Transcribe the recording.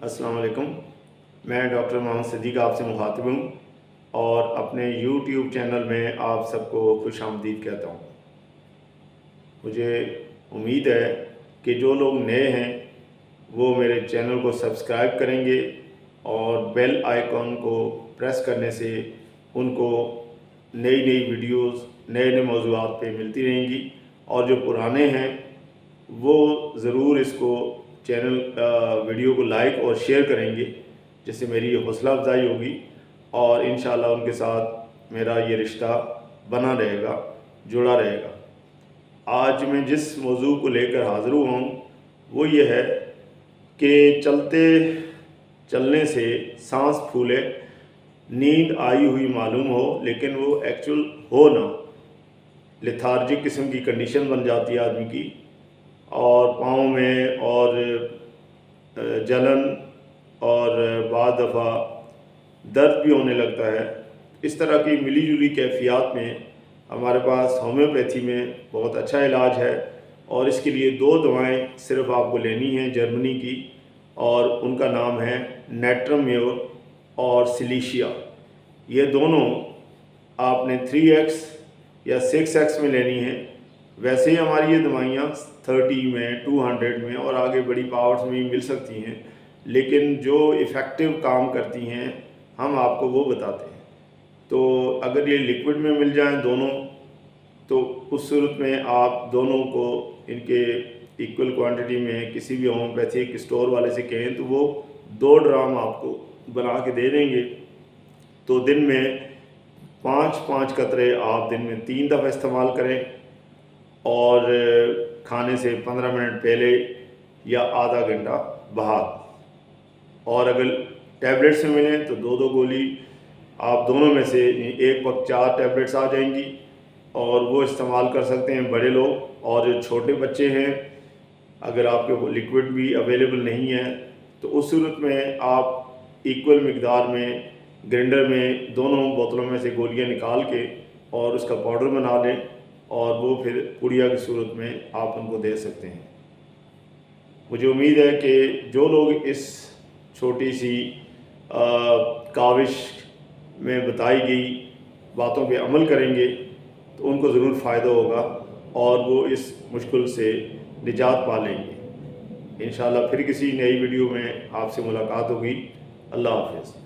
السلام علیکم، میں ڈاکٹر محمد صدیق آپ سے مخاطب ہوں اور اپنے یوٹیوب چینل میں آپ سب کو خوش آمدید کہتا ہوں۔ مجھے امید ہے کہ جو لوگ نئے ہیں وہ میرے چینل کو سبسکرائب کریں گے اور بیل آئیکن کو پریس کرنے سے ان کو نئی نئی ویڈیوز نئے نئے موضوعات پہ ملتی رہیں گی، اور جو پرانے ہیں وہ ضرور اس کو چینل ویڈیو کو لائک اور شیئر کریں گے، جس سے میری حوصلہ افزائی ہوگی اور انشاءاللہ ان کے ساتھ میرا یہ رشتہ بنا رہے گا، جڑا رہے گا۔ آج میں جس موضوع کو لے کر حاضر ہوا ہوں وہ یہ ہے کہ چلنے سے سانس پھولے، نیند آئی ہوئی معلوم ہو لیکن وہ ایکچول ہو نہ، لیتھارجک قسم کی کنڈیشن بن جاتی ہے آدمی کی، اور پاؤں میں اور جلن اور بعض دفعہ درد بھی ہونے لگتا ہے۔ اس طرح کی ملی جلی کیفیات میں ہمارے پاس ہومیوپیتھی میں بہت اچھا علاج ہے، اور اس کے لیے 2 دوائیں صرف آپ کو لینی ہیں جرمنی کی، اور ان کا نام ہے نیٹرم میور اور سلیشیا۔ یہ دونوں آپ نے 3x یا 6x میں لینی ہیں۔ ویسے ہی ہماری یہ دوائیاں 30 میں 200 میں اور آگے بڑی پاورز میں مل سکتی ہیں، لیکن جو ایفیکٹو کام کرتی ہیں ہم آپ کو وہ بتاتے ہیں۔ تو اگر یہ لیکوڈ میں مل جائیں دونوں تو اس صورت میں آپ دونوں کو ان کے ایکول کوانٹٹی میں کسی بھی ہومیوپیتھک اسٹور والے سے کہیں تو وہ 2 ڈرام آپ کو بنا کے دے دیں گے۔ تو دن میں 5 قطرے آپ دن میں 3 دفعہ استعمال کریں، اور کھانے سے 15 منٹ پہلے یا آدھا گھنٹہ بعد۔ اور اگر ٹیبلٹ سے ملیں تو 2 گولی آپ دونوں میں سے ایک وقت 4 ٹیبلٹس آ جائیں گی، اور وہ استعمال کر سکتے ہیں بڑے لوگ، اور جو چھوٹے بچے ہیں اگر آپ کے لیکوڈ بھی اویلیبل نہیں ہے تو اس صورت میں آپ ایکول مقدار میں گرینڈر میں دونوں بوتلوں میں سے گولیاں نکال کے اور اس کا پاؤڈر بنا لیں، اور وہ پھر پڑیا کی صورت میں آپ ان کو دے سکتے ہیں۔ مجھے امید ہے کہ جو لوگ اس چھوٹی سی کاوش میں بتائی گئی باتوں پہ عمل کریں گے تو ان کو ضرور فائدہ ہوگا، اور وہ اس مشکل سے نجات پا لیں گے۔ انشاءاللہ پھر کسی نئی ویڈیو میں آپ سے ملاقات ہوگی۔ اللہ حافظ۔